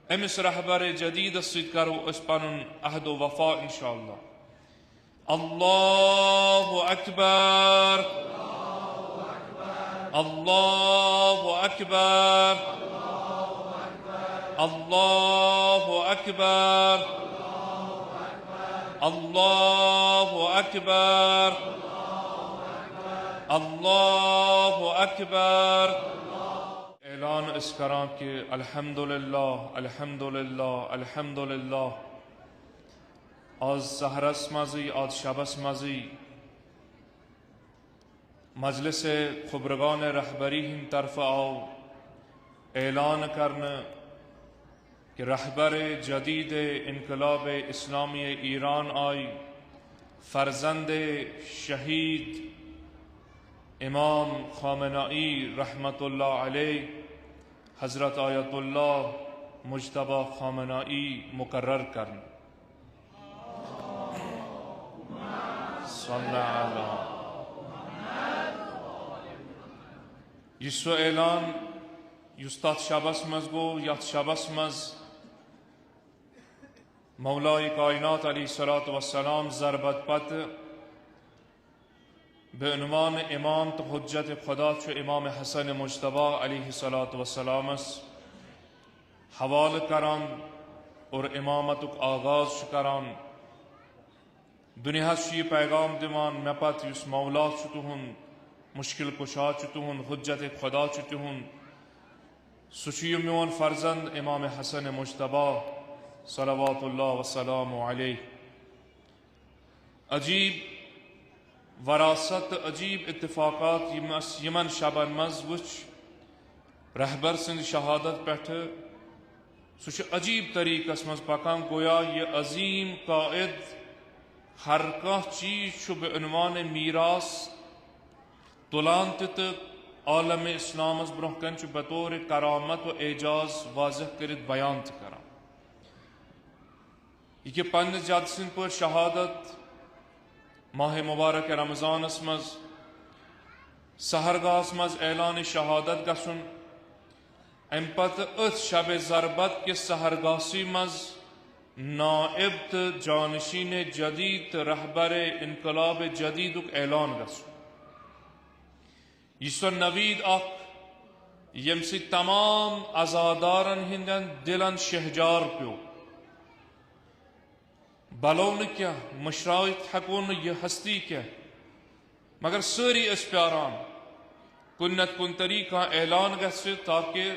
امس رہبر جدید ست کرو اس پنن عہد و وفا انشاءاللہ. اللہ اکبر اللہ اکبر اللہ اکبر اللہ اکبر اللہ اکبر. اعلان اس کران کہ الحمدللہ الحمدللہ الحمدللہ آز سحرس مزی آز شبس مزی مجلس خبرگان رہبری ہند طرف آؤ اعلان کرنا کہ رہبر جدید انقلاب اسلامی ایران آئی فرزند شہید امام خامنائی رحمت اللہ علیہ حضرت آیت اللہ مجتبی خامنائی مقرر کرنا. صلی اللہ یہ اعلان یس تات شبس مز گو یت شبس مز مولائے کائنات علیہ الصلوۃ والسلام ضربت پت بعنوان امام تو حجت خدا چو امام حسن مجتبی علیہ الصلوۃ والسلام حوال کران اور امامت آغاز کران. دنیا یہ پیغام دیوان مے پت اس مولا تہن مشکل کشا تہن حجت خدا تہن سہ میون فرزند امام حسن مجتبی صلوات اللہ وسلام علیہ. عجیب وراثت عجیب اتفاقات یمن شبن مز وچ رہبر سند شہادت پہ سہ عجیب طریقس مز پکان گویا یہ عظیم قائد ہر کانٛہہ چیز بعنوان میراث تلان تو عالم اسلامس برہ کن بطور کرامت و اعجاز واضح کرت بیان کران. یہ پنس جد سند پہ شہادت ماہ مبارک رمضانس مز سہرگاہس مز اعلان شہادت گھن ام پتہ ات شب ضربت کس سہرگاہسی مز نائب تو جانشین جدید رہبر انقلاب جدید اعلان گھن. یہ سو نوید یم سی تمام عزادارن ہندن دلن شہجار پیو بلو کیا مشرائط ہیکون یہ ہستی کیا مگر ساری اس پیاران کن نت کن طریقہ اعلان گھس تاکہ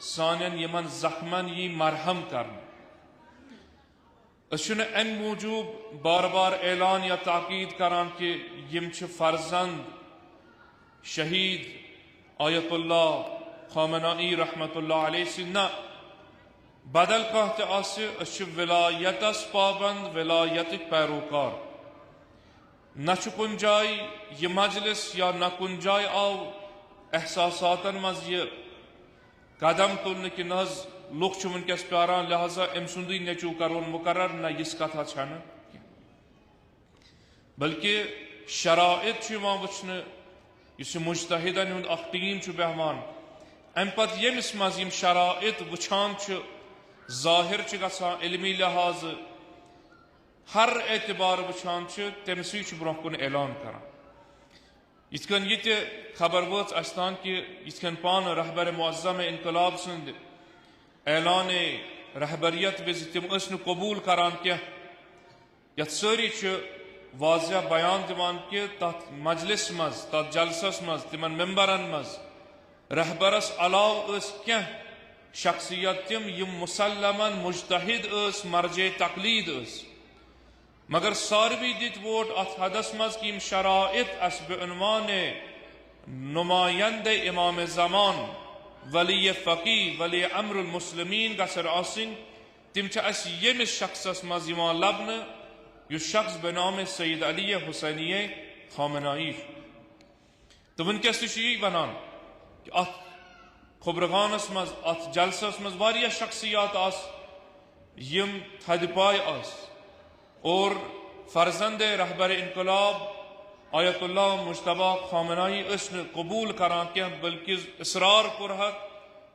سانین یمن زخمن یہ مرہم کرنا. اس ام موجوب بار بار اعلان یا تاکید کران کہ یم فرزند شہید آیت اللہ خامنائی رحمت اللہ علیہ سے نہ بدل کہ ولایتس پابند ولایت پیروکار نہ کن جائے یہ مجلس یا نہ کن جائے آو احساسات مز یہ قدم تلنے کہ نز لوگ ونکس پیاران لہذا ام سندی نیچو کرون مقرر نہ اس کتھا چھن بلکہ شرائط وچھنے اس مجتہدن ہند اخ ٹیم بہوان ام پت یمس مز یم شرائط وچھان ظاہر گژھان علمی لحاظ ہر اعتبار وچھان تمسی برہ کن اعلان کران. یت کن یہ خبر وچ استان کہ یت کن پان رہبر معظم انقلاب سند اعلان رہبریت وز تم اس قبول کران کیا یت ساری واضح بیان دیوان کہ تت مجلس مز تت جلسس مز تمن ممبرن مز رہبرس علاوہ کیا شخصیت تم یم مسلمن مجتہد مرجع تقلید مگر ساروی دت ووٹ ات حدس مز کہ یم شرائط اس بعنوان نمائند امام زمان ولی فقی ولی امر المسلمین گسر آسن تم اس یمس شخصس مز لبن یہ شخص بنام سید علی حسینی خامنائی تو ونکس تھی ونان کہ ات خبرگانس مز ات جلسس مز واریاہ شخصیات یم تھد پائے اور فرزند رہبر انقلاب آیت اللہ مجتبی خامنائی اس نے قبول کران کیا بلکہ اصرار کرہت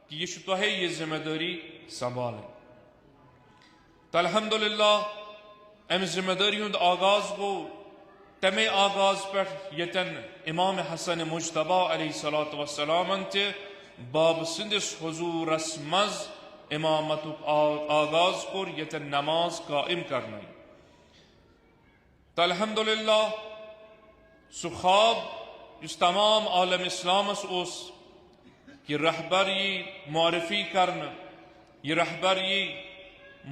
کہ یہ تہ یہ ذمہ داری سنبھالیں. تو الحمدللہ ام ذمہ داری ہند آغاز گو تمے آغاز پہ یتن امام حسن مجتبی علیہ الصلوۃ والسلام تہ باب سندس حضورس مز امامت آغاز کور یتن نماز قائم کرنا. تو الحمدللہ سہ خواب اس تمام عالم اسلامس اس کہ رہبر یہ معرفی کرن، یہ رہبر یہ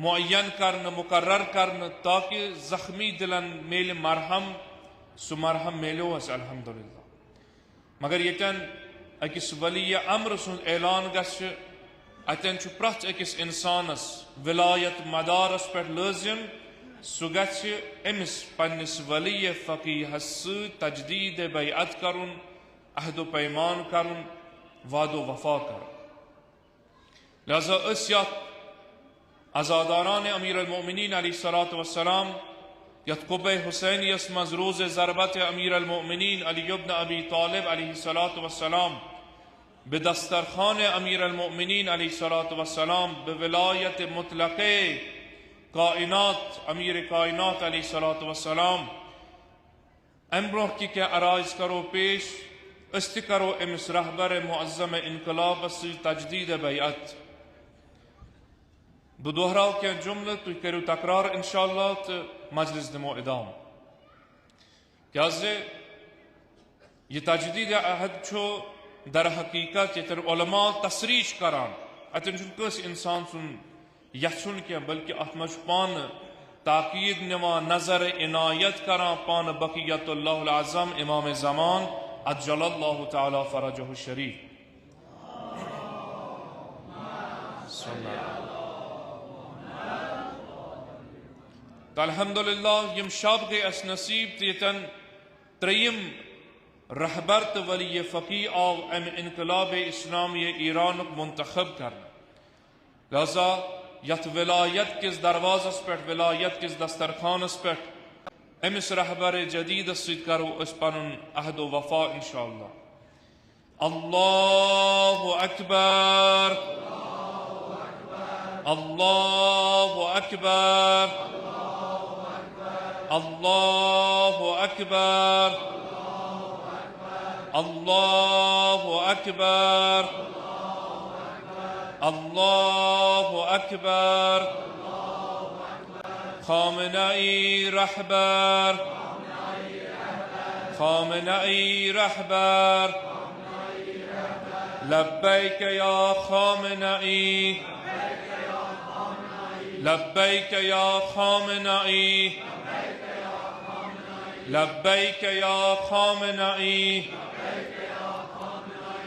معین کرن، مقرر کرن تاکہ زخمی دلن میل مرہم، سہ مرہم میلو اس الحمدللہ. مگر یتن اکس ولی امر سن اعلان گژھِ اتن چھ پرٛٮ۪تھ أکِس انسانس ولایت مدارس پہ لازم سہ گژھِ امس پنس ولی فقیہس سۭتۍ تجدید بیعت کرن، عہد و پیمان کرن، وعد و وفا کرن. لہذا اس یت عزاداران امیر المؤمنین علیہ الصلوۃ والسلام یت قبہ حسینیس مز روز ضربت امیر المؤمنین علی ابن ابی طالب علیہ الصلوۃ والسلام بدسترخوان امیر المؤمنین علیہ الصلوۃ والسلام بولایت مطلق کائنات امیر کائنات علیہ الصلوۃ والسلام امبرہ کی کیا عرائض کرو پیش است کرو امس رہبر معظم انقلاب سی تجدید بیعت. بہ دہراو کیا جملہ تھی کرو تکرار انشاءاللہ تو مجلس دمو ادام. کیازِ یہ تجدید عہد چھو در حقیقت یتن علماء تصریح کران اتن چھ کس انسان سن یچھن کی بلکہ ات مجھ پان تاکید نوان نظر عنایت کران پان بقیت اللہ العظم امام زمان عجل اللہ تعالی فرجہ الشریف. تو الحمدللہ یم شب گئی اس نصیب تیتن تریم رہبر تو ولی فقیہ آو ام انقلاب اسلامی ایران منتخب کرنا. لہذا یت ولایت کس دروازس پہ ولایت کس دسترخوانس پہ امس رہبر جدید سۭتۍ کرو اس پنن عہد و وفا انشاءاللہ. اللہ اکبر، اللہ اکبر، اللہ اکبر، اللہ اکبر، اللہ اکبر. خامنئی رہبر، خامنئی رہبر، لبیک یا خامنئی، لبیک یا خامنئی، لبیک یا خامنئی،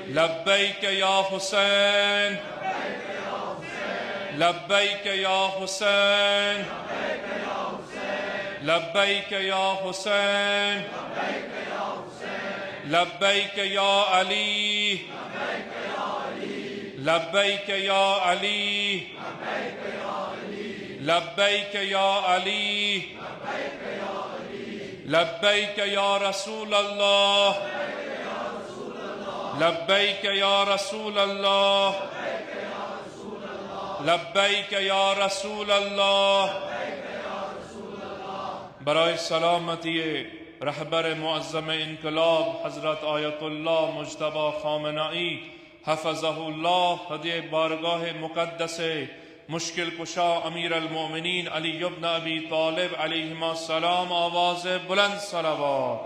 لبیک یا حسین، لبیک یا حسین، لبیک یا حسین، لبیک یا علی، لبیک یا علی، لبیک یا علی، لبیک یا رسول اللہ، لبیک یا رسول اللہ، لبیک یا رسول اللہ. برائے سلامتی رہبر معظم انقلاب حضرت آیت اللہ مجتبی خامنئی حفظہ اللہ ہدی بارگاہ مقدس مشکل کشا امیر المؤمنین علی ابن ابی طالب علیہما السلام آواز بلند صلوات.